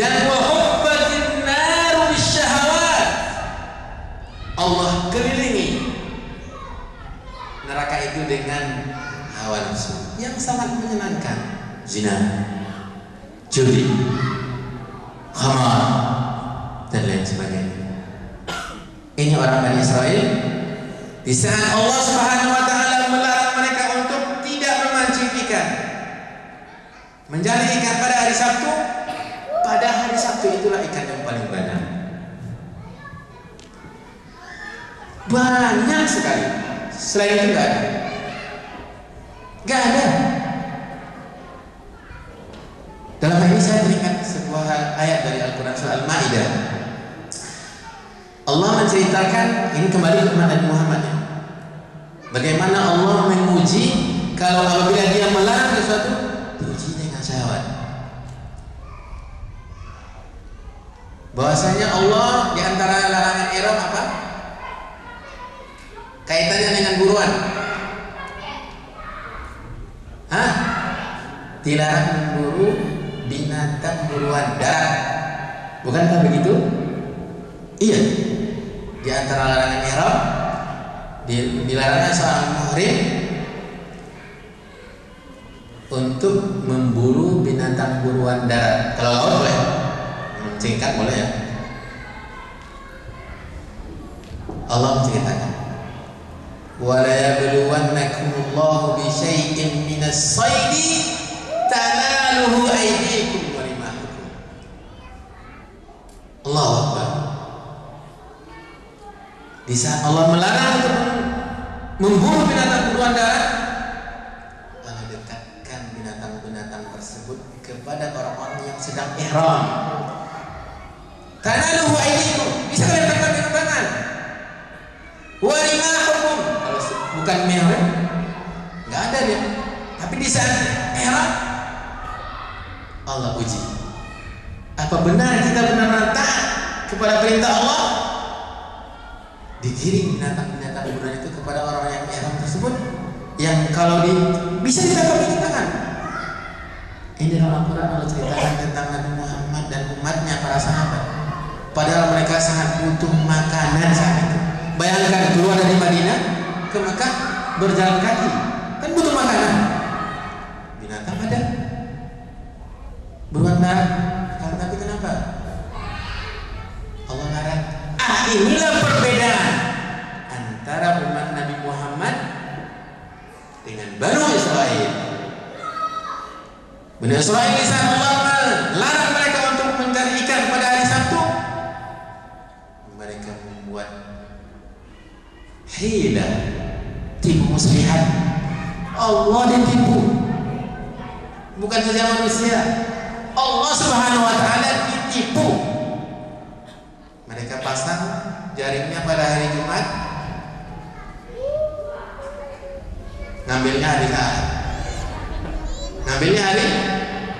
Dan wa huffatin naru bisyahawat, Allah kelilingi neraka itu dengan hawa nafsu yang sangat menyenangkan, zina, judi, khamar, dan lain sebagainya. Ini orang Bani Israel. Di saat Allah Subhanahu wa taala melarang mereka untuk tidak memancing ikan, menjadi ikan pada hari Sabtu, pada hari Sabtu itulah ikan yang paling banyak. Banyak sekali. Selain itu enggak ada. Enggak ada. Dalam hal ini saya teringat sebuah ayat dari Al-Quran surah Al-Ma'idah. Allah menceritakan, ini kembali ke Nabi Muhammad ya, bagaimana Allah menguji kalau apabila dia melarang sesuatu, diuji dengan syahwat. Bahwasanya Allah di antara larangan ihram apa? Kaitannya dengan buruan. Hah? Dilarang memburu binatang buruan darat. Bukankah begitu? Iya. Di antara larangan ihram, dilarangnya seorang muhrim untuk memburu binatang buruan darat. Kalau laut boleh, mencingkat boleh ya. Allah menceritakan, wa la yabluwannakumullahu bi syai'in minas saydi tanaluhu aydikum wa rimahukum. Allahu Akbar. Di saat Allah melarang untuk memburu binatang buruan darat, Allah dekatkan binatang-binatang tersebut kepada orang-orang yang sedang ihram. Tanaluhu aydikum, bisa kalian tangkap dengan tangan. Wa rimahukum, kalau bukan merah, nggak ada dia. Tapi di saat ihram, Allah uji. Apa benar kita benar-benar taat kepada perintah Allah? Digiring binatang-binatang buruan itu kepada orang yang ihram tersebut, yang kalau bisa ditangkap dengan tangan. Ini dalam Al-Quran Allah ceritakan tentang Nabi Muhammad dan umatnya, para sahabat. Padahal mereka sangat butuh makanan saat itu. Bayangkan keluar dari Madinah ke Mekah berjalan kaki, kan butuh makanan. Binatang ada, buruan darat, tapi kenapa Allah larang? Inilah perbedaan antara umat Nabi Muhammad dengan Bani Israel. Bani Israel di saat Allah melarang mereka untuk mencari ikan pada hari Sabtu, mereka membuat hila, tipu muslihat. Allah ditipu, bukan saja manusia, Allah Subhanahu wa taala ditipu. Mereka pasang jaringnya pada hari Jumat, ngambilnya hari Ahad. Ngambilnya hari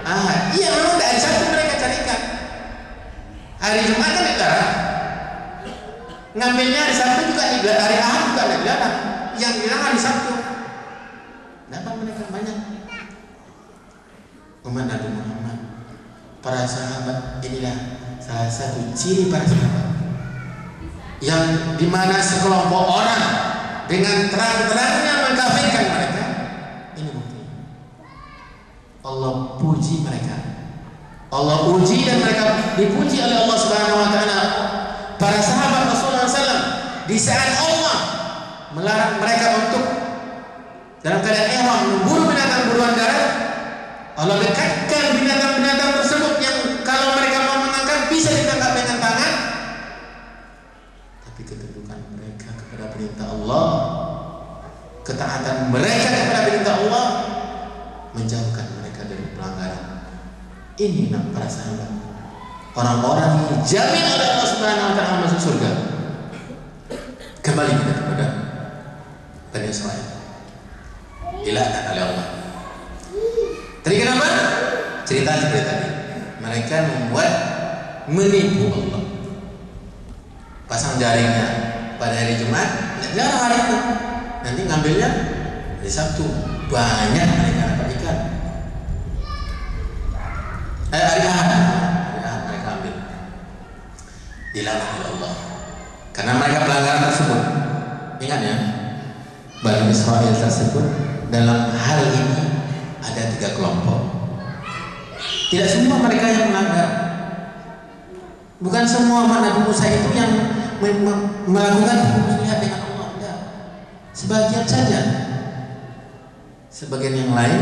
Ahad. Iya, memang dari Sabtu mereka carikan. Hari Jumat kan dilarang. Ngambilnya hari Sabtu juga dilarang, hari Ahad juga dilarang. Yang bilang hari Sabtu. Kenapa mereka banyak? Umat Nabi Muhammad, para sahabat, inilah salah satu ciri para sahabat yang dimana sekelompok orang dengan terang-terangnya mengkafirkan mereka. Ini bukti. Allah puji mereka, Allah uji, dan mereka dipuji oleh Allah Subhanahu wa taala. Para sahabat Rasulullah SAW, di saat Allah melarang mereka untuk dalam keadaan ihram memburu binatang buruan darat, Allah dekatkan binatang-binatang tersebut yang kalau mereka mau mengangkat bisa ditangkap dengan tangan. Tapi ketundukan mereka kepada perintah Allah, ketaatan mereka kepada perintah Allah, menjauhkan mereka dari pelanggaran. Ini para sahabat, orang-orang yang dijamin oleh Allah Subhanahu wa taala masuk surga. Kembali kita kepada Bani Israel, dilaknat oleh Allah. Tadi kenapa? Cerita seperti tadi. Mereka membuat menipu Allah. Pasang jaringnya pada hari Jumat, jarang hari itu. Nanti ngambilnya hari Sabtu. Banyak mereka dapat ikan. Hari Ahad mereka dilaknat oleh Allah karena mereka pelanggaran tersebut. Ingat ya, Bani Israel tersebut dalam hal ini ada 3 kelompok. Tidak semua mereka yang melanggar. Bukan semua Nabi Musa itu yang melakukan muslihat dengan Allah. Tidak. Sebagian saja. Sebagian yang lain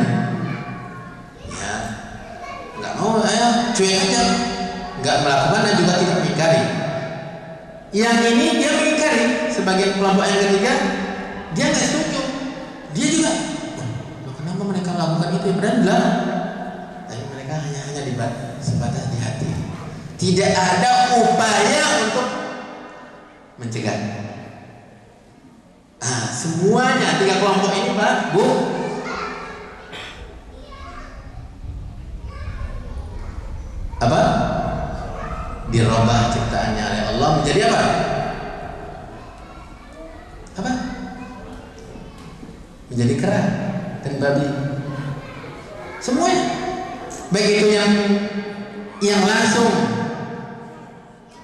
ya nggak mau, cuek aja, nggak melakukan dan juga tidak mengingkari. Yang ini dia mengingkari. Sebagian kelompok yang ketiga dia nggak setuju. Dia juga, kenapa mereka lakukan itu? Padahal tapi mereka hanya sebatas di hati. Tidak ada upaya untuk mencegah. Semuanya 3 kelompok ini Pak, Bu, apa? Dirubah ciptaannya oleh Allah menjadi apa? Apa? Menjadi kera dan babi. Semuanya. Baik itu yang langsung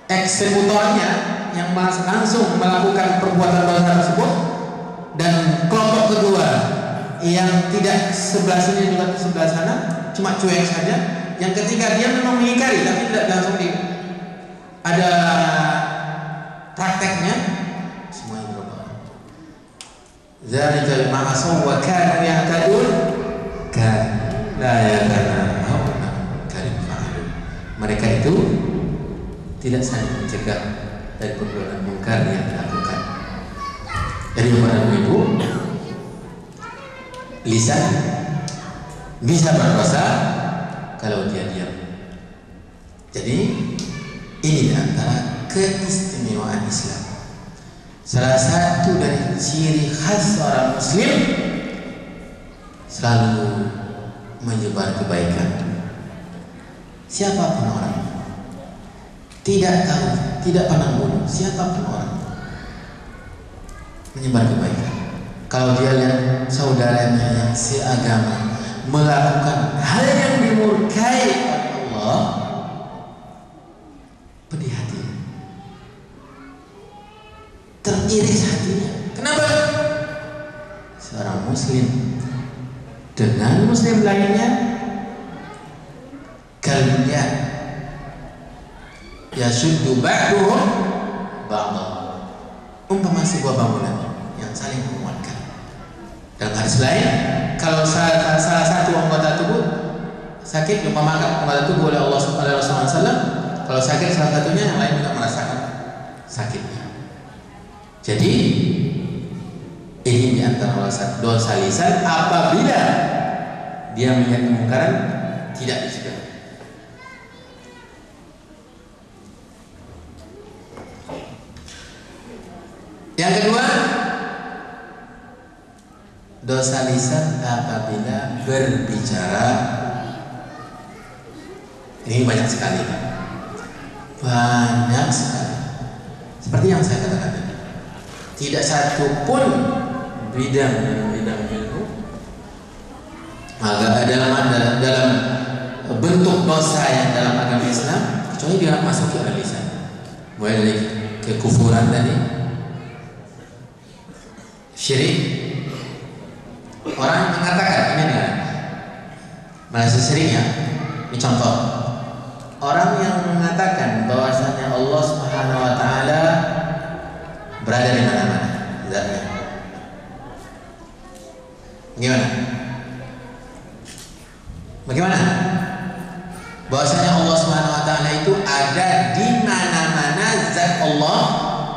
eksekutornya, yang langsung melakukan perbuatan dosa tersebut, dan kelompok kedua yang tidak sebelah sini juga sebelah sana, cuma cuek saja. Yang ketiga dia memang mengingkari tapi tidak langsung ada prakteknya. Semuanya berubah. Zalika bima asaw wa kanu yahtadun la yatanahawna karim ma'lum. Mereka itu tidak saling mencegah dari perbuatan mungkar yang dilakukan. Jadi kepada ibu, lisan bisa berdosa kalau dia diam. Jadi ini antara keistimewaan Islam. Salah satu dari ciri khas seorang Muslim selalu menyebar kebaikan. Siapapun orang, tidak tahu, tidak pandang bulu, siapapun orang menyebar kebaikan. Kalau dia lihat saudaranya yang seagama melakukan hal yang dimurkai oleh Allah, pedih hati, teriris hatinya. Kenapa? Seorang Muslim dengan Muslim lainnya kalbunya yashuddu ba'duhum ba'dha, umpama sebuah bangunan yang saling menguatkan. Dalam hadis lain, kalau salah satu anggota tubuh sakit, umpama anggota tubuh oleh Allah Subhanahu wa taala, kalau sakit salah satunya, yang lain juga merasakan sakitnya. Jadi ini diantara dosa lisan apabila dia melihat kemungkaran tidak dicegah. Yang kedua, dosa lisan apabila berbicara. Ini banyak sekali, banyak sekali. Seperti yang saya katakan tadi, tidak satu pun bidang ilmu dalam bentuk dosa yang dalam agama Islam kecuali dia masuk ke oleh lisan. Mulai dari kekufuran tadi, syirik. Orang mengatakan, ini nih, malah syirik ya. Ini contoh. Orang yang mengatakan bahwasanya Allah Subhanahu wa taala berada di mana-mana zatnya. Gimana? Bagaimana? Bahwasanya Allah Subhanahu wa taala itu ada di mana-mana, zat Allah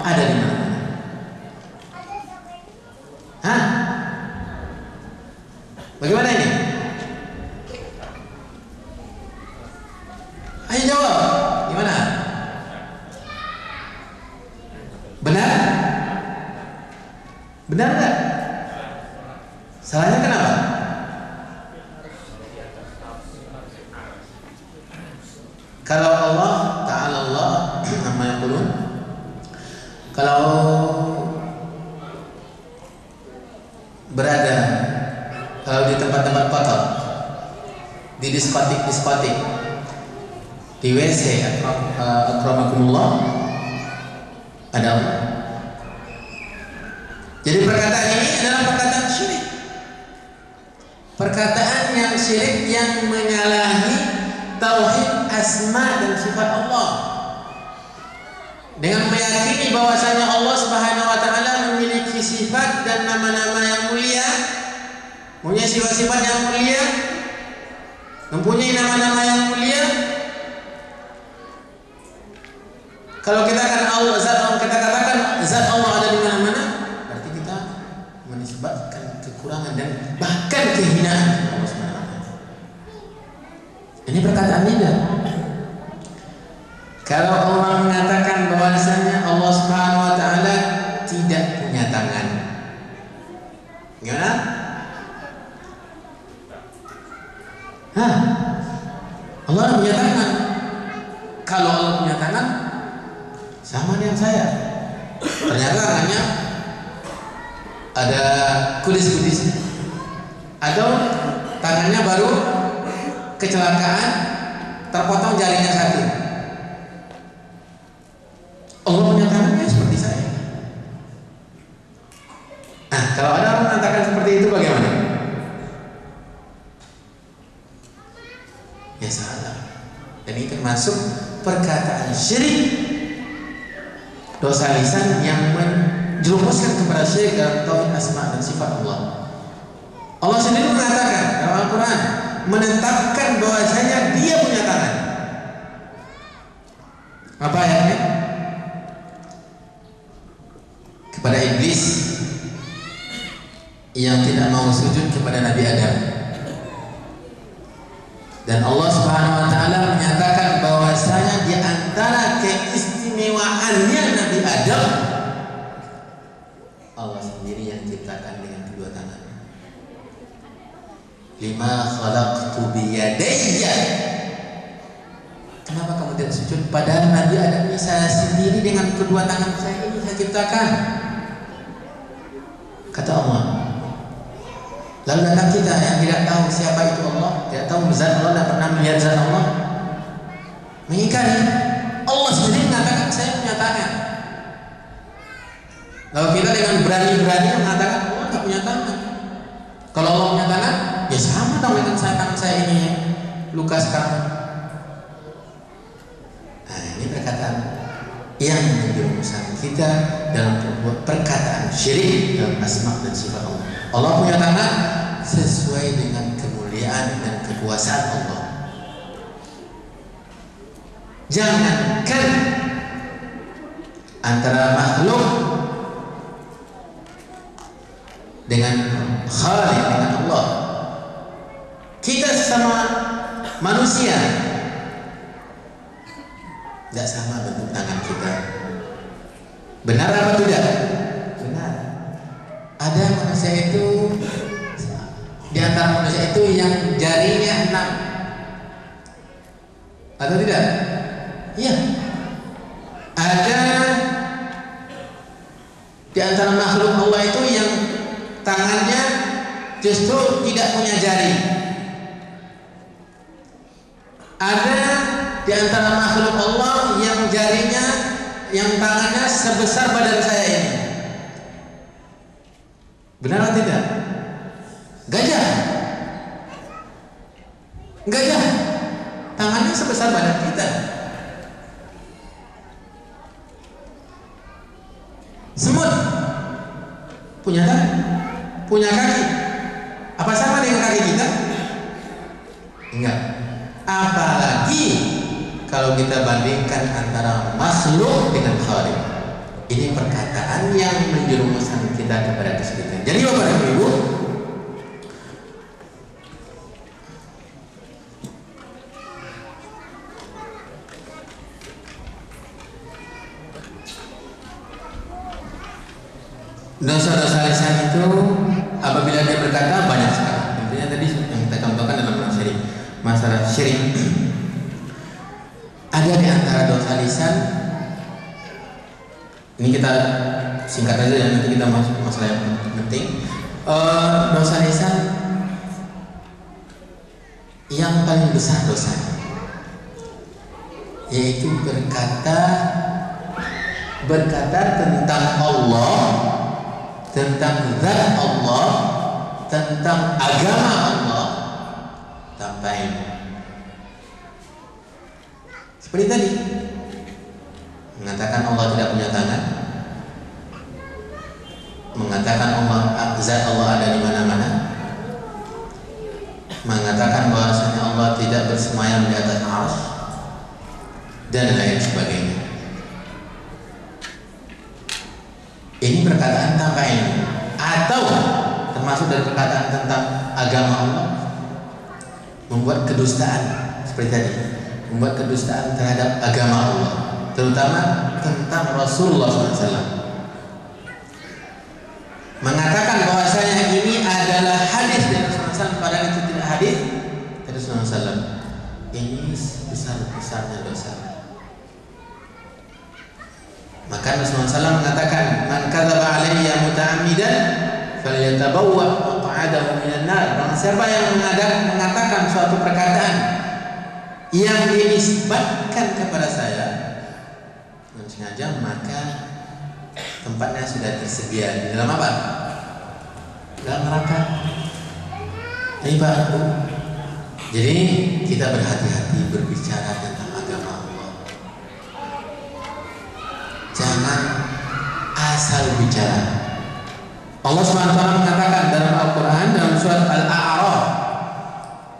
ada di mana-mana. Hah? Bagaimana ini? Ayo jawab. Gimana? Benar? Benar enggak? Salahnya kenapa? Kalau Allah Ta'ala Allah nama yaqulun, kalau berada, kalau di tempat-tempat kotor, di diskotik, di WC, akramakumullah, Ada Allah. Jadi perkataan ini adalah perkataan syirik. Perkataan yang syirik yang menyalahi tauhid asma dan sifat Allah. Dengan meyakini bahwasanya Allah Subhanahu wa taala memiliki sifat dan nama-nama yang mulia, punya sifat-sifat yang mulia, mempunyai nama-nama yang mulia. Kalau kita katakan zat Allah ada di mana-mana, berarti kita menisbatkan kekurangan dan bahkan kehinaan Allah Subhanahu wa taala. Ini perkataan beda. Kalau Allah mengatakan bahwasanya Allah Subhanahu wa taala tidak punya tangan. Gimana? Allah punya tangan. Kalau Allah punya tangan sama dengan saya. Ternyata tangannya ada kulis-kulisnya. Atau tangannya baru kecelakaan, terpotong jarinya satu. Allah punya tangannya seperti saya. Nah, kalau ada orang mengatakan seperti itu bagaimana? Ya salah. Dan ini termasuk perkataan syirik, dosa lisan yang menjerumuskan kepada syirik dalam tauhid asma dan sifat Allah. Allah sendiri mengatakan dalam Al-Quran, menetapkan bahwasanya Dia punya tangan. Apa ayatnya? Kepada iblis yang tidak mau sujud kepada Nabi Adam. Dan Allah Subhanahu wa taala menyatakan bahwasanya di antara keistimewaannya Nabi Adam, Allah sendiri yang ciptakan dengan kedua tangannya. Lima khalaqtu biyadayya. Kenapa kamu tidak sujud? Padahal Nabi Adam ini saya sendiri dengan kedua tangan saya ini saya ciptakan. Kata Allah. Lalu datang kita yang tidak tahu siapa itu Allah, tidak tahu zat Allah, tidak pernah melihat zat Allah, mengingkari. Allah sendiri mengatakan saya punya tangan. Lalu kita dengan berani-berani mengatakan Allah tidak punya tangan. Kalau Allah punya tangan, ya sama dong dengan tangan saya ini yang luka sekarang. Nah, ini perkataan yang menjerumuskan kita dalam perkataan syirik dalam asma dan sifat Allah. Allah punya tangan sesuai dengan kemuliaan dan kekuasaan Allah. Jangankan antara makhluk dengan Khaliq, dengan Allah, kita sesama manusia tidak sama bentuk tangan kita. Benar apa tidak? Benar. Ada manusia itu, di antara manusia itu yang jarinya 6, atau tidak? Iya. Ada di antara makhluk Allah itu yang tangannya justru tidak punya jari. Ada di antara makhluk Allah yang jarinya, yang tangannya sebesar badan saya ini. Benar atau tidak? Gajah. Gajah tangannya sebesar badan kita. Semut punya tangan, punya kaki. Apa sama dengan kaki kita? Enggak. Apalagi kalau kita bandingkan antara makhluk dengan Khaliq. Ini perkataan yang menjerumuskan kita kepada kesyirikan. Jadi Bapak dan Ibu, dosa-dosa lisan itu apabila dia berkata banyak sekali. Intinya tadi yang kita contohkan dalam masalah syirik. Ada di antara dosa lisan, ini kita singkat aja dan nanti kita masuk masalah yang penting. Dosa lisan yang paling besar dosanya, yaitu berkata berkata tentang Allah, tentang zat Allah, tentang agama Allah tanpa ilmu. Seperti tadi mengatakan Allah tidak punya tangan, mengatakan zat Allah ada di mana-mana, mengatakan bahwasanya Allah tidak bersemayam di atas arsy, dan lain sebagainya. Ini perkataan tanpa ilmu, atau termasuk dari perkataan tentang agama Allah, membuat kedustaan seperti tadi, membuat kedustaan terhadap agama Allah, terutama tentang Rasulullah SAW. Mengatakan bahwasanya ini adalah hadis dari Rasulullah SAW, padahal itu tidak hadis dari Rasulullah SAW. Ini besar-besarnya dosa. Maka Rasulullah SAW mengatakan, man kadzaba alayya muta'ammidan falyatabawwa maq'adahu minan nar. Barang siapa yang mengatakan suatu perkataan yang dinisbatkan kepada saya dengan sengaja, maka tempatnya sudah tersedia di dalam apa? Dalam neraka. Ini Pak. Jadi kita berhati-hati berbicara tentang agama Allah. Jangan asal bicara. Allah SWT mengatakan dalam Al-Quran dalam surat Al-A'raf,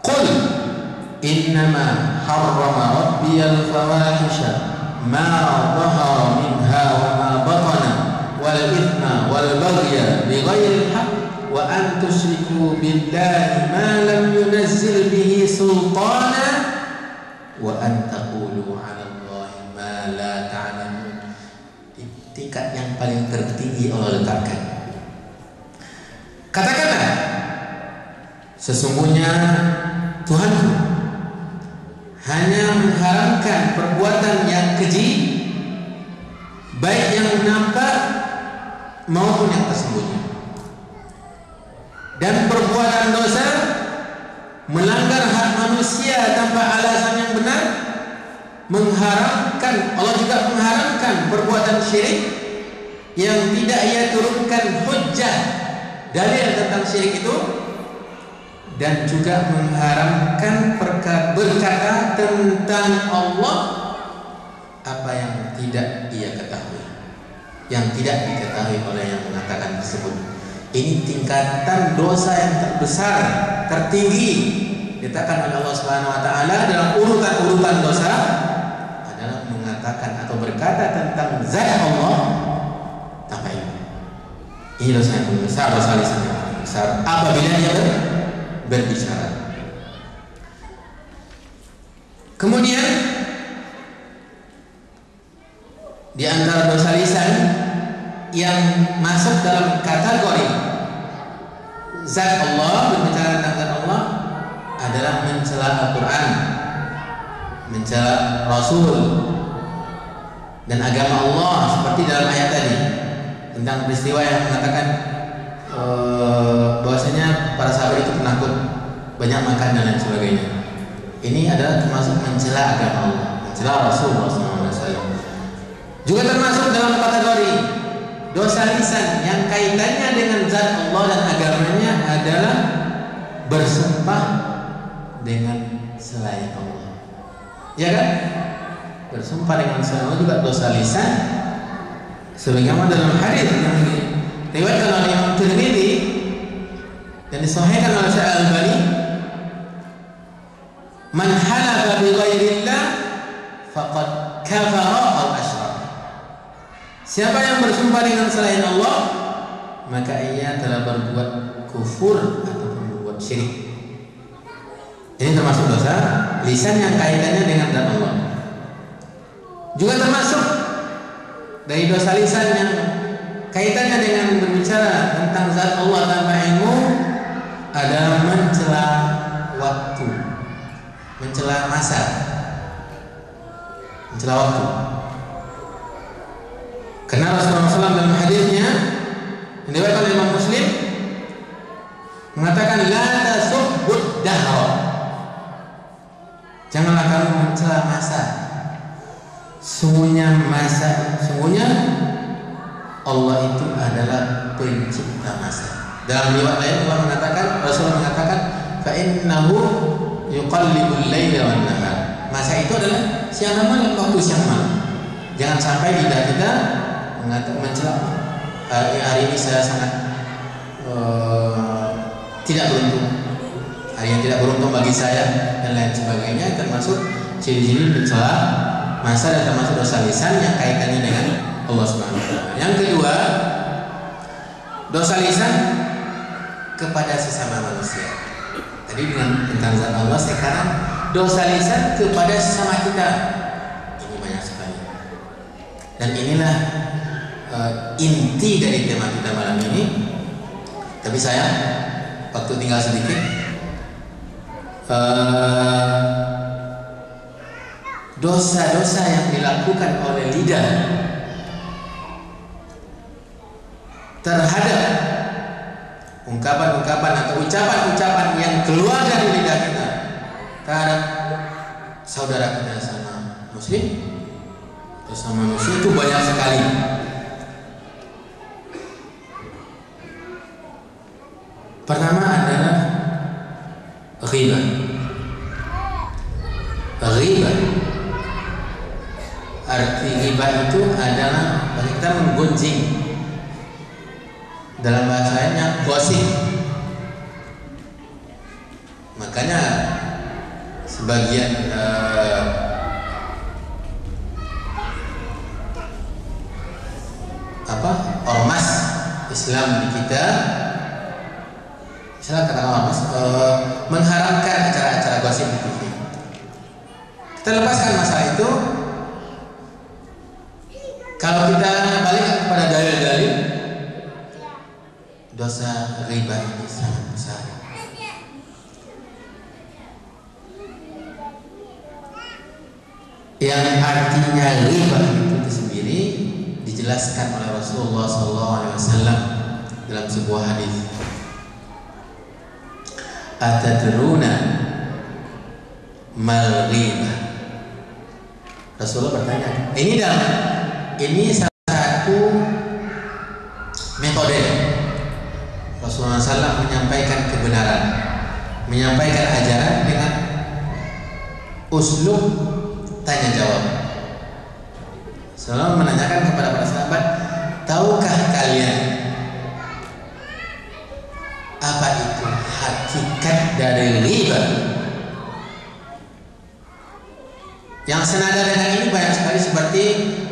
Qul innama harrama rabbiyal fawahisha ma dhahara minha wa ma batana wal ithma wal baghya bighairi haqq wa an tusyriku billahi ma lam yunazzil bihi sultana wa an taqulu 'ala Allahi ma la ta'lamun. Tingkat yang paling tertinggi Allah letakkan. Katakanlah, sesungguhnya Tuhanku hanya mengharamkan perbuatan yang keji, baik yang nampak maupun yang tersembunyi, dan perbuatan dosa, melanggar hak manusia tanpa alasan yang benar, mengharamkan. Allah juga mengharamkan perbuatan syirik yang tidak ia turunkan hujjah dalil tentang syirik itu, dan juga mengharamkan berkata tentang Allah apa yang tidak ia ketahui, yang tidak diketahui oleh yang mengatakan tersebut. Ini tingkatan dosa yang terbesar, tertinggi ditetapkan oleh Allah Subhanahu wa taala dalam urutan-urutan dosa adalah mengatakan atau berkata tentang zat Allah tanpa ilmu. Ini dosa yang besar, dosa lisan yang besar apabila dia berbicara. Kemudian di antara dosa lisan yang masuk dalam kategori zat Allah, berbicara tentang zat Allah, adalah mencela Al-Quran, mencela Rasul dan agama Allah, seperti dalam ayat tadi tentang peristiwa yang mengatakan bahwasanya para sahabat itu penakut, banyak makan dan lain sebagainya. Ini adalah termasuk mencela agama Allah, mencela Rasulullah SAW. Juga termasuk dalam kategori dosa lisan yang kaitannya dengan zat Allah dan agamanya adalah bersumpah dengan selain Allah. Ya kan? Bersumpah dengan selain Allah juga dosa lisan. Sebagaimana dalam hadis yang diriwayatkan oleh Imam Tirmidzi dan disahihkan oleh Syekh Al-Albani, man halafa bi ghairillah faqad kafara aw asyraka. Siapa yang bersumpah dengan selain Allah, maka ia telah berbuat kufur atau berbuat syirik. Ini termasuk dosa lisan yang kaitannya dengan zat Allah. Juga termasuk dari dosa lisan yang kaitannya dengan berbicara tentang zat Allah tanpa ilmu adalah mencela waktu, mencela masa, mencela waktu. Karena Rasulullah SAW dalam hadisnya yang diriwayatkan oleh Imam Muslim mengatakan la tasubbud dahra, janganlah kamu mencela masa. Sungguhnya Allah itu adalah pencipta masa. Dalam riwayat lain Rasulullah mengatakan fa innahu yuqallibul laila wan nahar. Masa itu adalah siang dan malam, waktu siang malam. Jangan sampai lidah kita mencela hari ini saya sangat tidak beruntung. Hari yang tidak beruntung bagi saya dan lain sebagainya, termasuk ciri-ciri mencela masa dan termasuk dosa lisan yang kaitannya dengan Allah Subhanahu wa taala. Yang kedua, dosa lisan kepada sesama manusia. Tadi tentang zat Allah, sekarang dosa lisan kepada sesama kita. Ini banyak sekali. Dan inilah inti dari tema kita malam ini. Tapi saya waktu tinggal sedikit, dosa-dosa yang dilakukan oleh lidah terhadap ungkapan-ungkapan atau ucapan-ucapan yang keluar dari lidah kita terhadap saudara kita sama muslim atau sama manusia itu banyak sekali. Pertama adalah ghibah. Ghibah, arti ghibah itu adalah kita menggunjing, dalam bahasanya gosip. Makanya sebagian ormas Islam di kita, misalnya katakan ormas, mengharamkan acara-acara gosip di TV. Kita lepaskan masalah itu. Kalau kita balik kepada dalil-dalil, dosa riba ini sangat besar. Yang artinya riba itu sendiri dijelaskan oleh Rasulullah SAW dalam sebuah hadis. Atadruna mal riba? Rasulullah bertanya. Ini salah satu metode Rasulullah SAW menyampaikan kebenaran, menyampaikan ajaran dengan uslub tanya jawab. Rasulullah menanyakan kepada para sahabat, tahukah kalian apa itu hakikat dari riba? Yang senada dengan ini banyak sekali, seperti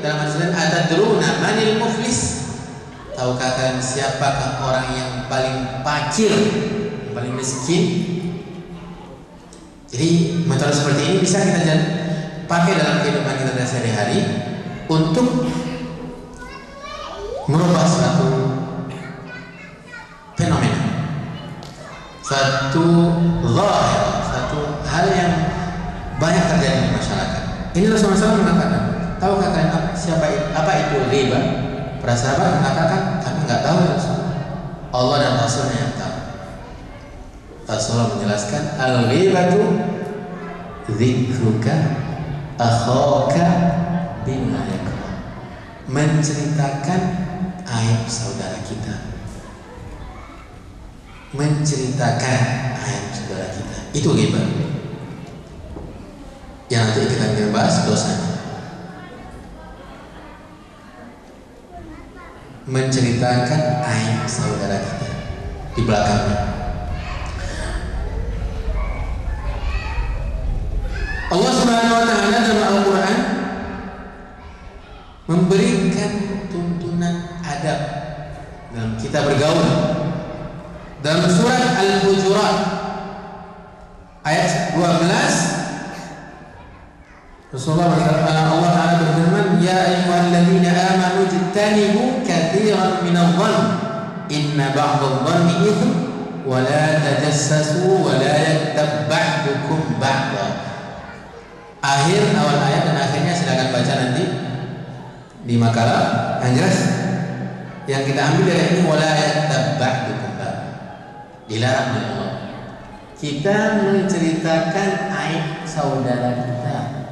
dalam hadis lain, atadruna manil muflis? Tahukah kalian siapakah orang yang paling fakir, yang paling miskin? Jadi metode seperti ini bisa kita pakai dalam kehidupan kita sehari-hari untuk merubah suatu fenomena, suatu zahir, suatu hal yang banyak terjadi di masyarakat. Ini Rasulullah SAW mengatakan, tahukah kalian apa itu riba? Para sahabat mengatakan, kami nggak tahu ya Rasulullah. Allah dan Rasulnya yang tahu. Rasulullah menjelaskan, al-ghibatu dzikruka akhaka bima yakrah. Menceritakan aib saudara kita. Menceritakan aib saudara kita. Itu ghibah. Yang nanti kita akan bahas dosanya. Menceritakan aib saudara kita di belakangnya. Allah Subhanahu wa taala dalam Al-Qur'an memberikan tuntunan adab dalam kita bergaul. Dalam surat Al-Hujurat ayat 12, Rasulullah Allah Ta'ala berfirman, ya ayyuhalladzina amanu ijtanibu katsiran minadh-dhann inna ba'dadh-dhanni ithm wa la tajassasu wa la yaghtab ba'dukum ba'dha. Akhir awal ayat dan akhirnya silakan baca nanti di makalah. Yang jelas yang kita ambil dari ini, wa la yaghtab ba'dukum ba'dha, dilarang oleh Allah kita menceritakan aib saudara kita.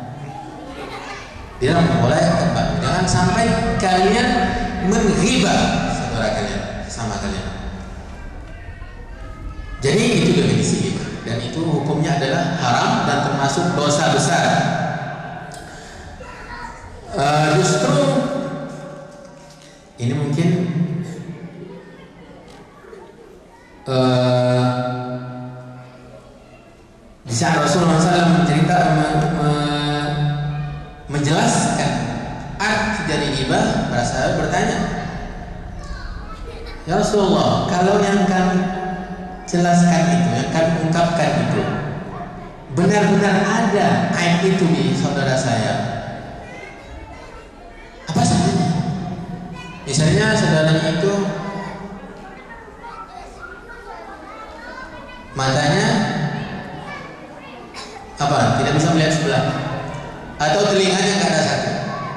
Tidak boleh tebak. Jangan sampai kalian menghibah saudara kalian, sama kalian. Jadi itu definisi ghibah, dan itu hukumnya adalah haram dan termasuk dosa besar. Justru ini mungkin di saat Rasulullah SAW menjelaskan arti dari ghibah, para sahabat bertanya, ya Rasulullah, kalau yang kami jelaskan itu, yang kami ungkapkan itu, benar-benar ada aib itu di saudara saya, apa saja? Misalnya saudaranya itu matanya apa? Tidak bisa melihat sebelah, atau telinganya nggak ada satu,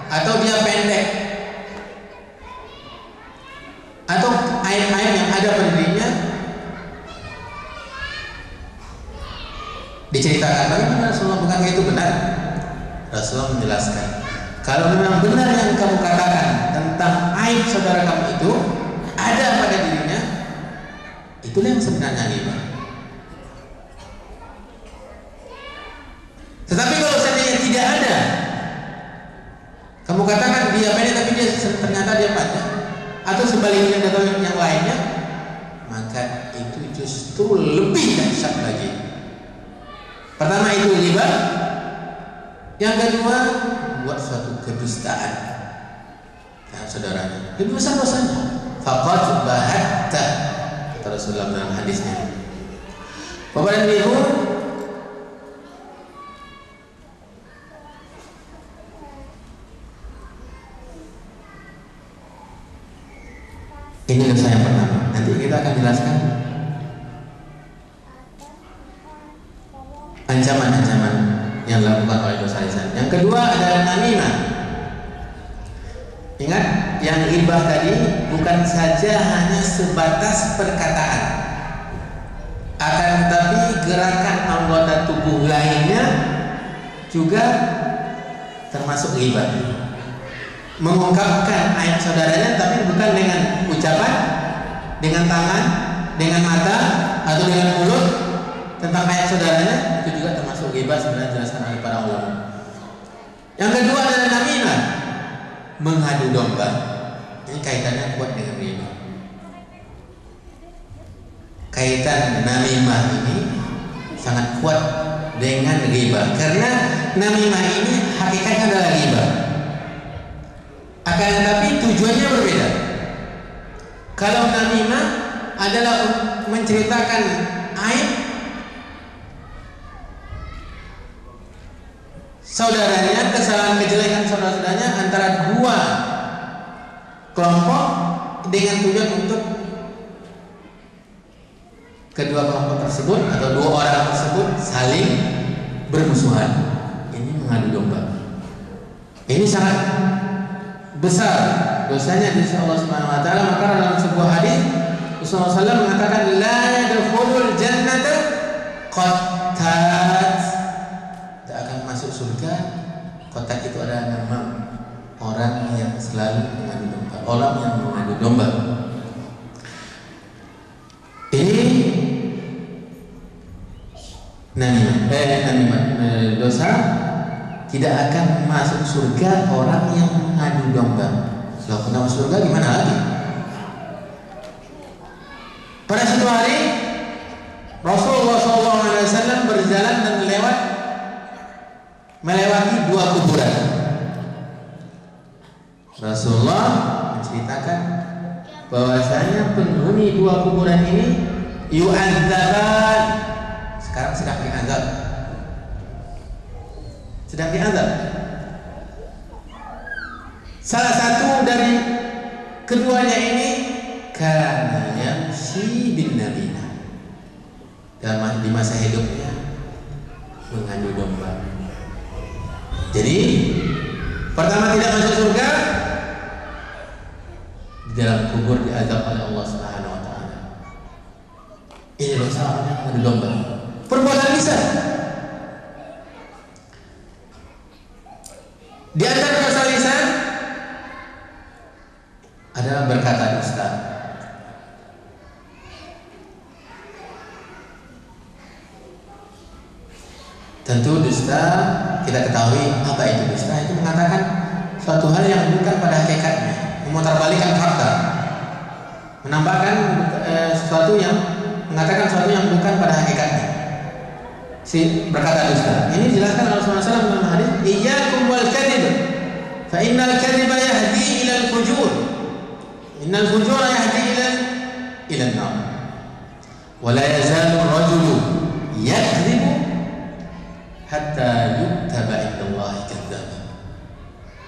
atau dia pendek, atau aib-aib yang ada pada dirinya diceritakan. Bagaimana Rasulullah? Bukankah itu benar? Rasulullah menjelaskan, kalau memang benar yang kamu katakan tentang aib saudara kamu itu ada pada dirinya, itulah yang sebenarnya ghibah. Tetapi kalau seandainya tidak ada, kamu katakan dia pendek tapi dia ternyata dia panjang, atau sebaliknya atau yang lainnya, maka itu justru lebih dahsyat lagi. Pertama itu ghibah, yang kedua buat suatu kedustaan terhadap saudaranya, lebih besar dosanya. Faqad bahatta, kata Rasulullah dalam hadisnya. Bapak dan Ibu, ini dosa yang pertama. Nanti kita akan jelaskan ancaman-ancaman yang dilakukan oleh dosa lisan. Yang kedua adalah namimah. Ingat, yang ghibah tadi bukan saja hanya sebatas perkataan, akan tetapi gerakan anggota tubuh lainnya juga termasuk ghibah. Mengungkapkan aib saudaranya, tapi bukan dengan ucapan, dengan tangan, dengan mata, atau dengan mulut tentang aib saudaranya, itu juga termasuk ghibah sebenarnya, dijelaskan oleh para ulama. Yang kedua adalah namimah, mengadu domba. Ini kaitannya kuat dengan ghibah. Kaitan namimah ini sangat kuat dengan ghibah, karena namimah ini hakikatnya adalah ghibah. Akan tetapi tujuannya berbeda. Kalau namimah adalah menceritakan aib saudaranya, kesalahan kejelekan saudara-saudaranya antara dua kelompok dengan tujuan untuk kedua kelompok tersebut atau dua orang tersebut saling bermusuhan. Ini mengadu domba. Ini sangat besar dosanya di sisi Allah Subhanahu wa taala. Maka dalam sebuah hadis Rasulullah SAW mengatakan, la yadkhulul jannata qattat, tidak akan masuk surga. Qattat itu adalah nama orang yang selalu mengadu domba, orang yang mengadu domba. Ini namimah, dosa. Tidak akan masuk surga orang yang mengadu domba. Kalau kena masuk surga gimana lagi? Pada suatu hari Rasulullah SAW berjalan dan melewati dua kuburan. Rasulullah menceritakan bahwasanya penghuni dua kuburan ini yu'adzaban, sekarang sedang diazab. Salah satu dari keduanya ini kana yamshi bin namimah, dalam di masa hidupnya mengadu domba. Jadi pertama tidak masuk surga, di dalam kubur diazab oleh Allah Subhanahu wa taala. Ini dosa orang yang mengadu domba. Perbuatan lisan. Di antara dosa lisan adalah berkata dusta. Tentu dusta kita ketahui apa itu dusta. Itu mengatakan suatu hal yang bukan pada hakikatnya, memutarbalikkan fakta, menambahkan sesuatu yang mengatakan sesuatu yang bukan pada hakikatnya. Si berkata dusta. Ini dijelaskan oleh Rasulullah SAW dalam hadis, "Iyyakum wal kadhib, fa innal kadhiba yahdi ila al-fujur, innal fujura yahdi ila an-nar, wa la yazalu ar-rajulu yakdhibu hatta yuktaba indallahi kadzdzaba."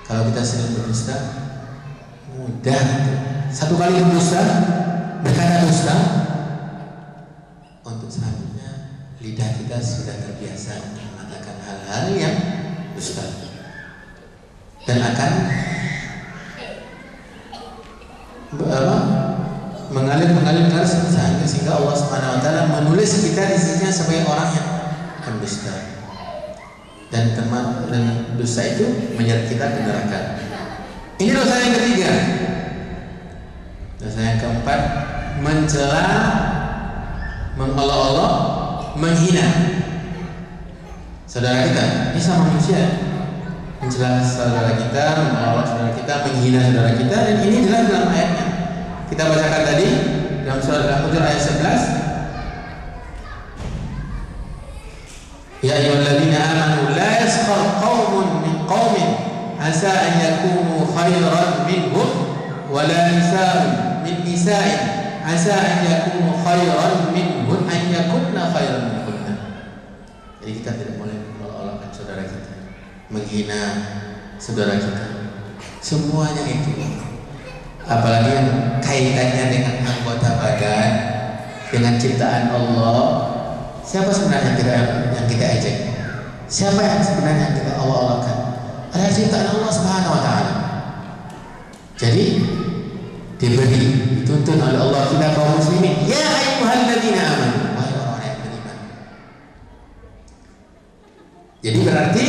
Kalau kita sering berdusta, mudah. Satu kali berdusta, berkata dusta, untuk selanjutnya lidah kita sudah terbiasa mengatakan hal-hal yang dusta dan akan mengalir terus sehingga Allah Subhanahu wa taala menulis kita di sisinya sebagai orang yang pendusta. Dan dusta itu menyeret kita ke neraka. Ini dosa yang ketiga. Dosa yang keempat, mencela, mengolok-olok, menghina saudara kita. Ini sama manusia, mencela saudara kita, mengolok saudara kita, menghina saudara kita, dan ini jelas dalam ayatnya. Kita bacakan tadi dalam surah Al-Hujurat ayat 11. Ya ayyuhalladzina amanu la yaskhar qaumun min qaumin asa an yakunu khairan minhum wa la nisaa'un min nisa'in asa an yakunu khairan minhum an yakunna khairan minhunna. Jadi kita tidak boleh mengolok-olokkan saudara kita, menghina saudara kita. Semuanya itu, apalagi yang kaitannya dengan anggota badan, dengan ciptaan Allah. Siapa sebenarnya yang kita ejek? Siapa yang sebenarnya kita Allah-Allahkan? Adalah ciptaan Allah Subhanahu wa taala. Jadi diberi, dituntun oleh Allah kita kaum muslimin, ya ayyuhalladzina amanu, wahai orang yang beriman. Jadi berarti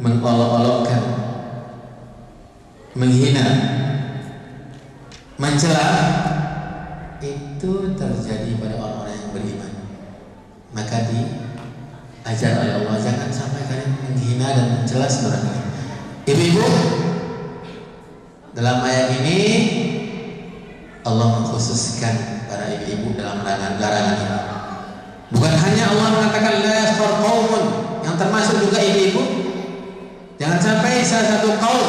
mengolok-olokkan, menghina, mencela itu terjadi pada orang-orang yang beriman. Maka diajar oleh Allah, jangan sampai kalian menghina dan mencela saudara kalian. Ibu-ibu, dalam ayat ini Allah mengkhususkan para ibu-ibu dalam larangan ini. Bukan hanya Allah mengatakan la yaskhar qaumun, yang termasuk juga ibu-ibu. Jangan sampai salah satu kaum,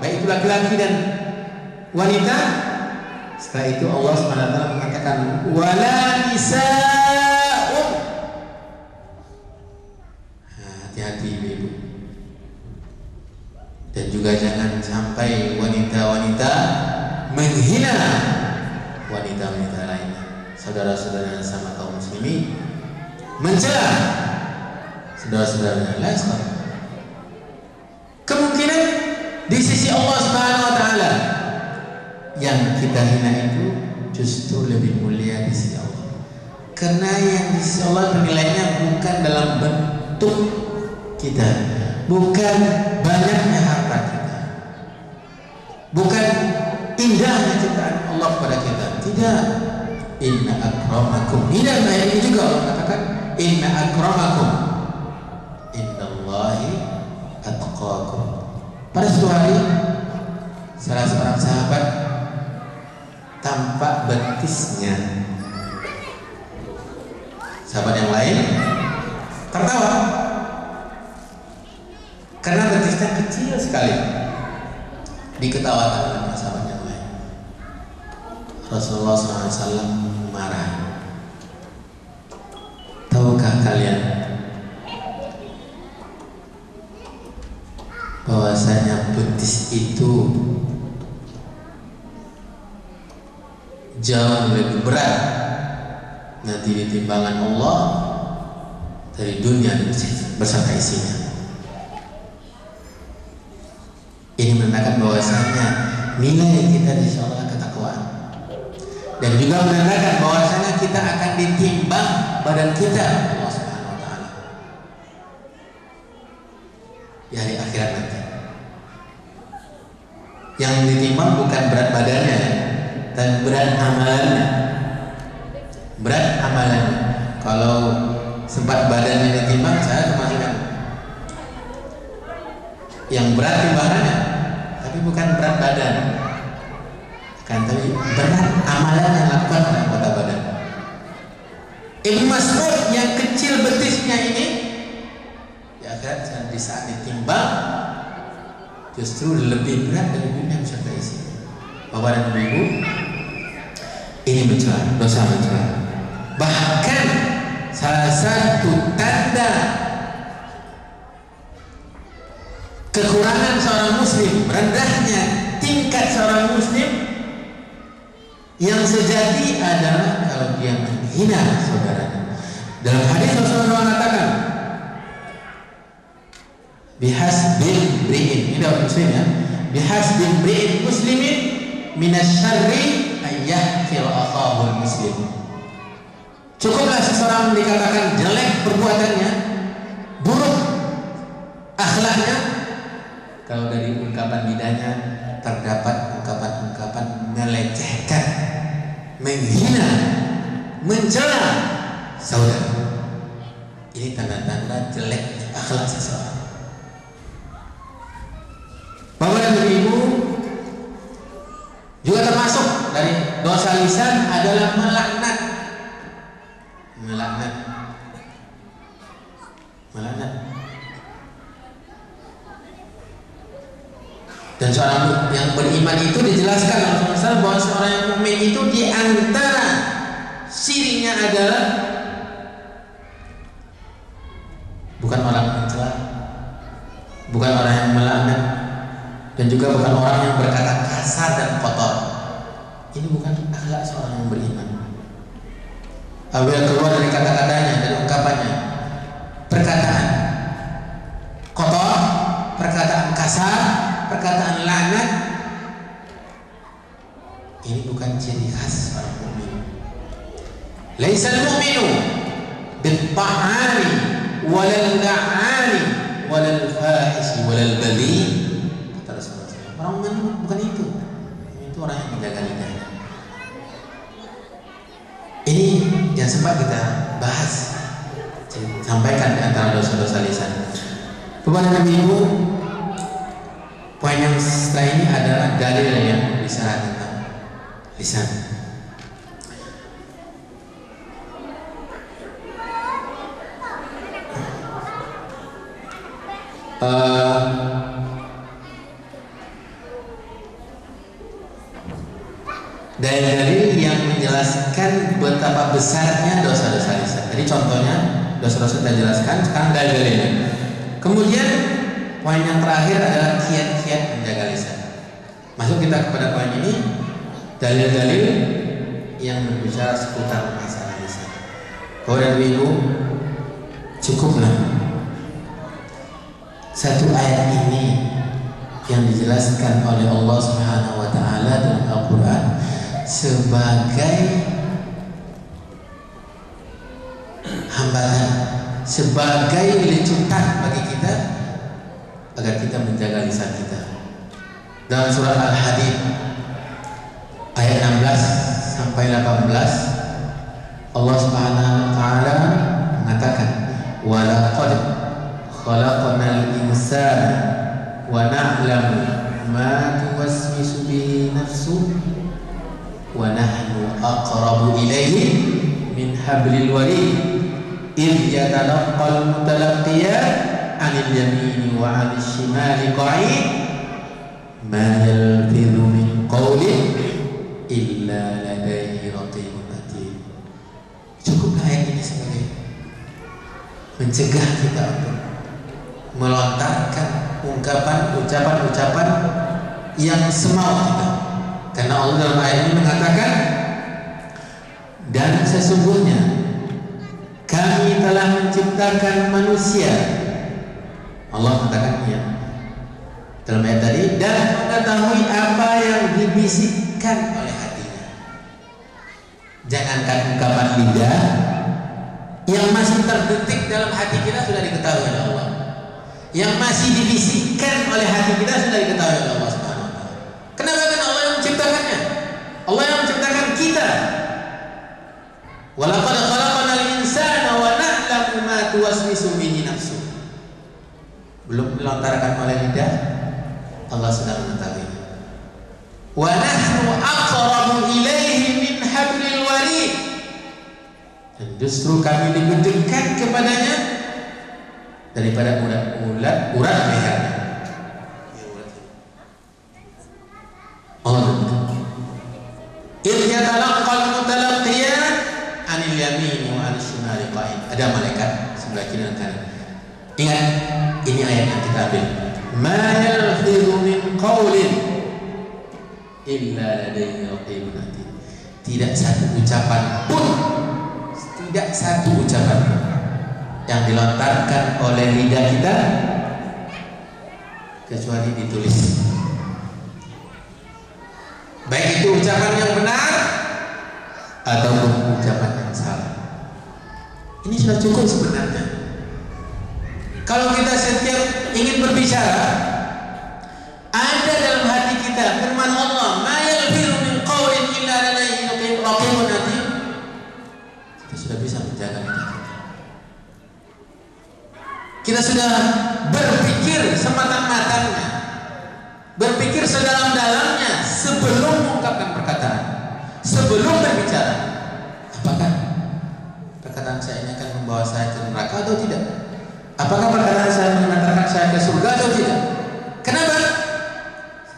baik itu laki-laki dan wanita, setelah itu Allah SWT mengatakan wala nisa'un. Hati-hati ibu-ibu. Dan juga jangan sampai wanita-wanita menghina wanita-wanita lainnya, saudara-saudara sama kaum muslimin, mencela saudara-saudaranya lain. Kemungkinan di sisi Allah Subhanahu wa taala yang kita hina itu justru lebih mulia di sisi Allah. Karena yang di sisi Allah bernilainya bukan dalam bentuk kita, bukan banyaknya harta kita, bukan indahnya ciptaan Allah kepada kita. Tidak. Inna akramakum. Ini dalam ayat ini juga Allah katakan inna akramakum innallahi atqakum. Pada suatu hari salah seorang sahabat tampak betisnya. Sahabat yang lain tertawa karena betisnya kecil sekali. Diketawakan oleh sahabat yang lain. Rasulullah SAW marah. Tahukah kalian bahwasanya betis itu jauh lebih berat nanti di timbangan Allah dari dunia beserta isinya. Ini menandakan bahwasanya nilai kita di sisi Allah ketakwaan, dan juga menandakan bahwasanya kita akan ditimbang badan kita Allah Subhanahu wa taala di hari akhirat nanti. Yang ditimbang bukan berat badannya, tapi berat amalannya. Berat amalannya. Kalau sempat badannya ditimbang, saya termasuk yang berat timbangannya, tapi bukan berat badan, kan, tapi berat amalan yang lakukan oleh anggota badan. Ibnu Mas'ud yang kecil betisnya ini, ya kan, di saat ditimbang justru lebih berat dari dunia beserta isinya. Bapak dan Ibu, ini mencela, dosa mencela. Bahkan salah satu tanda kekurangan seorang muslim, rendahnya tingkat seorang muslim yang sejati adalah kalau dia menghina saudaranya. Dalam hadis Rasulullah mengatakan, bihasbil mri'in, ini dalam muslim ya, bihasbil mri'in muslimin minasyarri ayyahkir akhahul muslim. Cukuplah seseorang dikatakan jelek perbuatannya, buruk akhlaknya, kalau dari ungkapan lidahnya terdapat ungkapan-ungkapan melecehkan, menghina, mencela saudara. Ini tanda-tanda jelek akhlak seseorang. Bapak dan Ibu, juga termasuk dari dosa lisan adalah melaknat. Melaknat. Dan seorang yang beriman itu dijelaskan oleh Rasulullah bahwa seorang yang mukmin itu di antara cirinya adalah bukan orang yang mencela, bukan orang yang melaknat, dan juga bukan orang yang berkata kasar dan kotor. Ini bukan akhlak seorang yang beriman. Apabila keluar dari kata-katanya, dari ungkapannya, perkataan kotor, perkataan kasar, perkataan laknat, ini bukan ciri khas seorang mukmin. Laisal mu'minu bil-ta'ani walal la'ani walal fahishi walal bali. Kata Rasulullah, orang mukmin bukan itu. Itu orang yang menjaga lidahnya. Ini yang sempat kita bahas, sampaikan di antara dosa-dosa lisan. Bapak dan Ibu, poin yang setelah ini adalah dalil yang bicara tentang lisan. Dalil-dalil yang menjelaskan betapa besarnya dosa-dosa lisan. Jadi contohnya dosa-dosa kita jelaskan, sekarang dalil-dalilnya. Kemudian poin yang terakhir adalah kiat-kiat menjaga lisan. Masuk kita kepada poin ini, dalil-dalil yang berbicara seputar masalah lisan. Bapak dan Ibu, cukuplah satu ayat ini yang dijelaskan oleh Allah Subhanahu wa taala dalam Al-Qur'an sebagai hambatan, sebagai lecutan bagi kita agar kita menjaga lisan kita. Dalam surat Al-Hadid ayat 16 sampai 18, Allah Subhanahu wa taala mengatakan, "Wa laqad khalaqnal insana wa na'lamu ma tuwaswisu bihi nafsuhu wa nahnu aqrabu ilayhi min hablil warid idh yatalaqqal mutalaqqiyan 'anil yamini wa 'anil shimali qa'id ma yalfidhu min qawlin illa ladayhi raqibun atid." Cukup ayat ini sebagai mencegah kita untuk melontarkan ucapan-ucapan yang semau kita. Karena Allah dalam ayat ini mengatakan, dan sesungguhnya kami telah menciptakan manusia. Allah mengatakan ya dalam ayat tadi, dan mengetahui apa yang dibisikkan oleh hatinya. Jangankan ungkapan lidah, yang masih terdetik dalam hati kita sudah diketahui oleh Allah. Yang masih dibisikkan oleh hati kita sudah diketahui oleh Allah Subhanahu wa taala. Walaqad khalaqnal insana wa na'lamu ma tuwaswisu bihi nafsuh. Belum dilontarkan oleh lidah, Allah sedang mengetahui. Wa nahnu aqrabu ilaihi min hablil warid. Dan justru kami lebih dekat kepadanya daripada urat lehernya. Allah idh yatalaqqal mutalaqqiyan 'anil yamin wa 'anil shimali qa'id. Ada malaikat sebelah kiri dan kanan. Ingat, ini ayat yang kita ambil. Ma yalfidhu min qawlin illa ladayhi raqibun atid. Tidak satu ucapan pun yang dilontarkan oleh lidah kita kecuali ditulis. Baik itu ucapan yang benar ataupun ucapan yang salah. Ini sudah cukup sebenarnya. Kalau kita setiap ingin berbicara, ada dalam hati kita firman Allah, "Ma yalfizu min qawlin illa ladayhi raqibun atid." Kita sudah bisa menjaga lidah kita. Kita sudah berpikir semata-matanya, berpikir sedalam-dalamnya sebelum mengungkapkan perkataan, sebelum berbicara. Apakah perkataan saya ini akan membawa saya ke neraka atau tidak? Apakah perkataan saya mengantarkan saya ke surga atau tidak? Kenapa?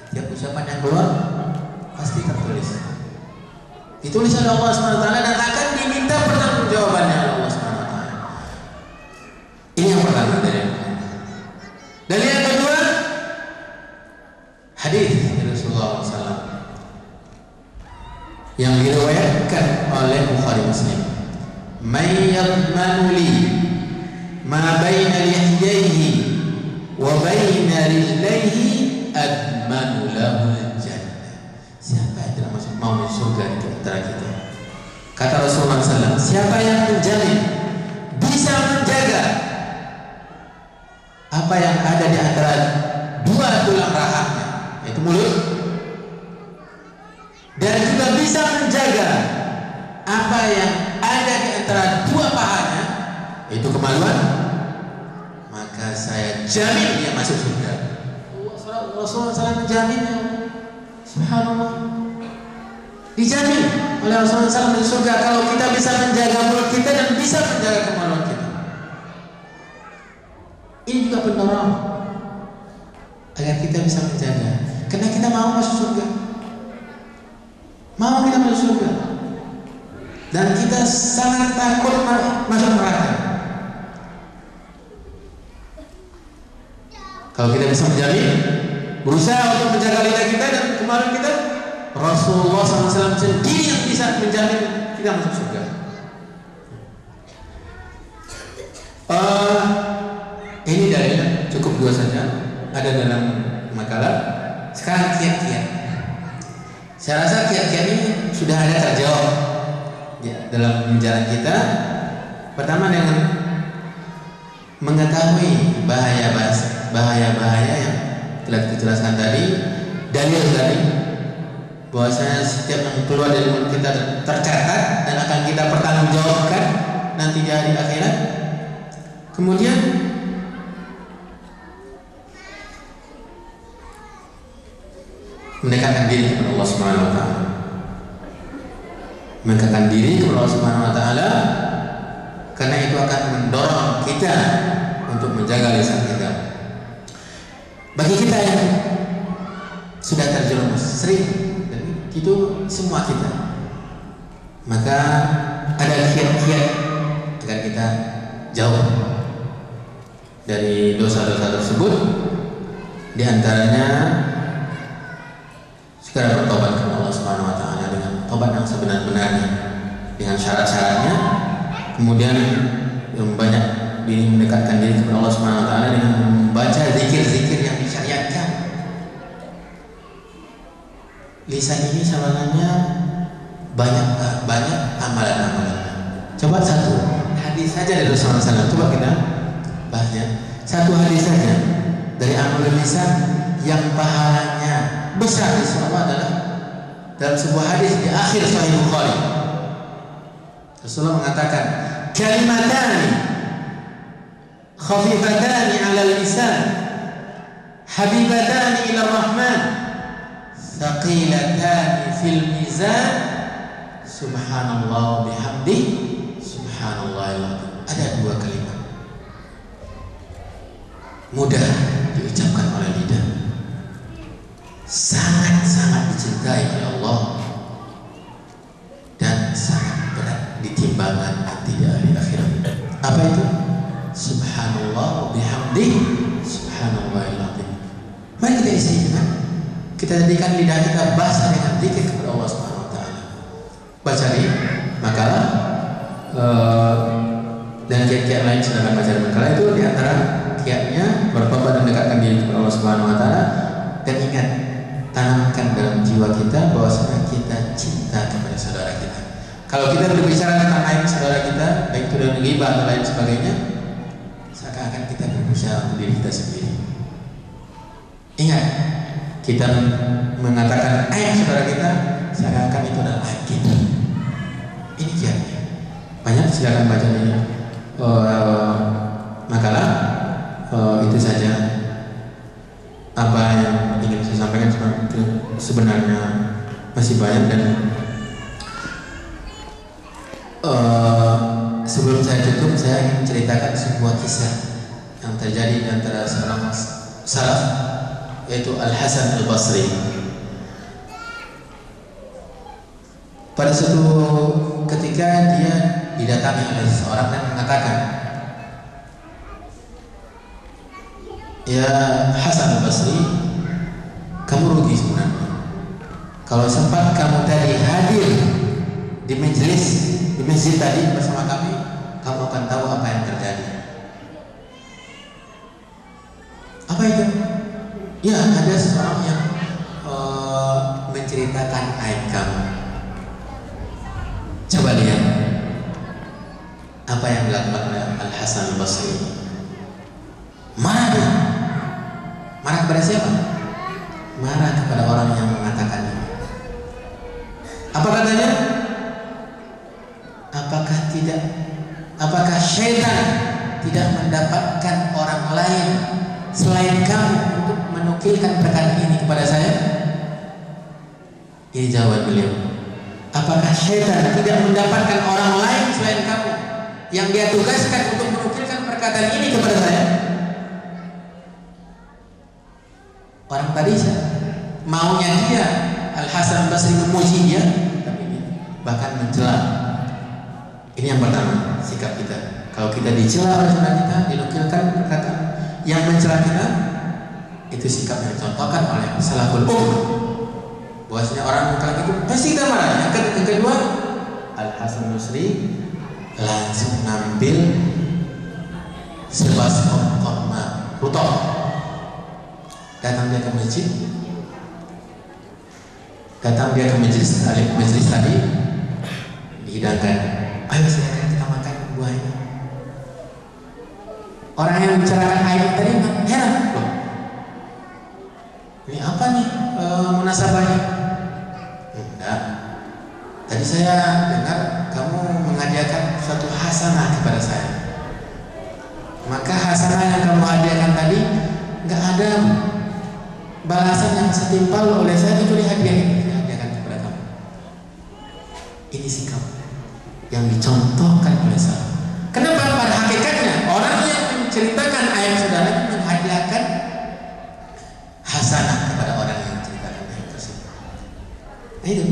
Setiap ucapan yang keluar pasti tertulis. Ditulis oleh Allah SWT dan akan diminta pertanggungjawabannya oleh Allah SWT. Ini yang pertama dari dan yang kedua, hadis Rasulullah SAW yang diriwayatkan oleh Bukhari Muslim. May yadmanu li ma baina lihyaihi wa baina rijlaihi admanu lahu al-jannah. Siapa yang tidak mau masuk surga di antara kita? Kata Rasulullah SAW, siapa yang menjamin, bisa menjaga apa yang ada di antara dua tulang rahangnya, yaitu mulut, dan juga bisa menjaga apa yang ada di antara dua pahanya, yaitu kemaluan, maka saya jamin dia masuk surga. Rasulullah SAW menjaminnya. Subhanallah, dijamin oleh Rasulullah SAW di surga kalau kita bisa menjaga mulut kita dan bisa menjaga kemaluan kita. Ini juga pendorong agar kita bisa menjaga, karena kita mau masuk surga, mau kita masuk surga, dan kita sangat takut masuk neraka. Kalau kita bisa menjamin, berusaha untuk menjaga lidah kita dan kemaluan kita, Rasulullah SAW sendiri yang bisa menjamin kita masuk surga. Ini dalilnya cukup dua saja, ada dalam makalah. Sekarang kiat-kiat. Saya rasa kiat-kiat ini sudah ada terjawab ya, dalam jalan kita. Pertama dengan mengetahui bahaya-bahaya yang telah dijelaskan tadi, dalil tadi, bahwasanya setiap yang keluar dari mulut kita tercatat dan akan kita pertanggungjawabkan nanti di hari akhirat. Kemudian mendekatkan diri kepada Allah Subhanahu wa taala. Mendekatkan diri kepada Allah Subhanahu wa taala karena itu akan mendorong kita untuk menjaga lisan kita. Bagi kita yang sudah terjerumus sering, dan itu semua kita, maka ada kiat-kiat agar kita jauh dari dosa-dosa tersebut. Di antaranya segera bertobat kepada Allah Subhanahu wa taala dengan tobat yang sebenar-benarnya, dengan syarat-syaratnya. Kemudian yang banyak mendekatkan diri kepada Allah Subhanahu wa taala dengan membaca zikir-zikir yang disyariatkan. Lisan ini sebenarnya banyak amalan-amalan. Coba satu hadis saja dari Rasulullah SAW. Coba kita bahasnya. Satu hadis saja dari amalan lisan yang pahalanya besar di Allah adalah dalam sebuah hadis di akhir Sahih Bukhari. Rasulullah mengatakan, kalimatani khafifatani 'alal lisan, habibatani ila rahman, thaqilatani fil mizan, subhanallah bihamdi, subhanallahil azim. Ada dua kalimat mudah diucapkan oleh lidah, sangat-sangat dicintai oleh Allah, dan sangat berat di timbangan nanti di hari akhirat. Apa itu? Subhanallah bihamdi, subhanallahil azim. Mari kita isi dengan kita jadikan lidah kita basah dengan zikir kepada Allah Subhanahu wa taala. Baca di makalah dan kiat-kiat lain sedangkan baca di makalah itu di antara kiatnya bertobat dan dekatkan diri kepada Allah Subhanahu wa taala. Dan ingat, tanamkan dalam jiwa kita bahwasanya kita cinta kepada saudara kita. Kalau kita berbicara tentang aib saudara kita, baik itu dengan ghibah atau lain sebagainya, seakan-akan kita berbicara untuk diri kita sendiri. Ingat, kita mengatakan aib saudara kita, seakan-akan itu adalah aib kita. Ini kiatnya. Banyak, silakan baca ini makalah. Itu saja apa yang ingin saya sampaikan. Sebenarnya masih banyak, dan sebelum saya tutup, saya ingin menceritakan sebuah kisah yang terjadi di antara seorang salaf, yaitu Al-Hasan Al-Basri. Pada suatu ketika dia didatangi oleh seseorang dan mengatakan, ya Hasan Al-Basri, kamu rugi sebenarnya. Kalau sempat kamu tadi hadir di masjid tadi bersama kami, kamu akan tahu apa yang terjadi. Apa itu? Ya, ada seseorang yang menceritakan aib kamu. Coba lihat apa yang dilakukan oleh Al-Hasan Al-Basri. Marah dia. Marah kepada siapa? Marah kepada orang yang mengatakannya. Apa katanya? Apakah syaitan tidak mendapatkan orang lain selain kamu untuk menukilkan perkataan ini kepada saya? Ini jawaban beliau. Apakah syaitan tidak mendapatkan orang lain selain kamu yang dia tugaskan untuk menukilkan perkataan ini kepada saya? Orang tadi maunya dia Al-Hasan Basri memuji dia, tapi dia bahkan mencela. Ini yang pertama, sikap kita. Kalau kita dicela oleh saudara kita, dinukilkan perkataan yang mencela kita, itu sikap yang dicontohkan oleh salaful ummah. Bahwasanya orang mengatakan itu pasti kita marah. Yang kedua, Al-Hasan Basri langsung ngambil sebaskom korma rutok, datang dia ke masjid, majelis tadi dihidangkan, ayo silakan kita makan buah ini. Orang yang bicarakan aib tadi heran, loh, ini apa nih munasabahnya? Enggak, tadi saya dengar kamu menghadiahkan suatu hasanah kepada saya. Maka hasanah yang kamu hadiahkan tadi enggak ada balasan yang setimpal oleh saya, kecuali hadiah ini saya hadiahkan kepada kamu. Ini sikap yang dicontohkan oleh saya. Kenapa? Pada hakikatnya orang yang menceritakan aib saudara menghadiahkan hasanah kepada orang yang menceritakan aib tersebut. Nah itu,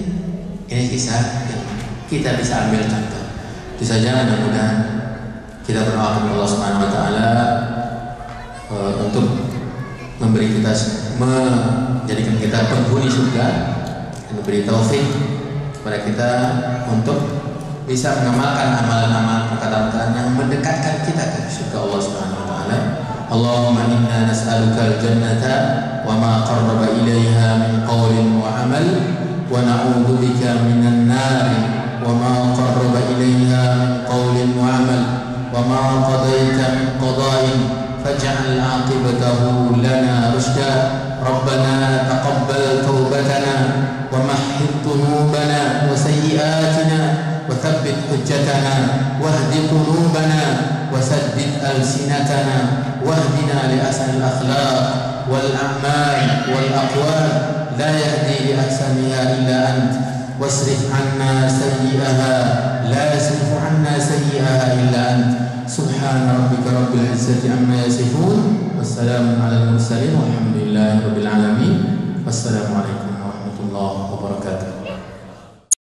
ini kisah yang kita bisa ambil contoh. Itu saja, mudah-mudahan kita berdoa kepada Allah Subhanahu wa taala untuk memberi kita, menjadikan kita penghuni surga, dan memberi taufik kepada kita untuk bisa mengamalkan amalan-amalan perkataan yang mendekatkan kita ke surga Allah Subhanahu wa taala. Allahumma inna nas'aluka al-jannata wa ma qarraba ilaiha min qawlin wa amal, wa na'udzu bika minan nar wa ma qarraba ilaiha min qawlin wa amal, wa ma qadaita min qada'in faj'al 'aqibatahu lana rushda. Rabbana taqabbal taubatana wa mahhid dhunubana wa sayyi'atina wa thabbit حجتنا واهد قلوبنا وسدد ألسنتنا واهدنا لأحسن الأخلاق والأعمال والأقوال لا يهدي لأحسنها إلا أنت واصرف عنا سيئها لا يصرف عنا سيئها إلا أنت سبحان ربك رب العزة عما يصفون والسلام على المرسلين والحمد لله رب العالمين والسلام عليكم.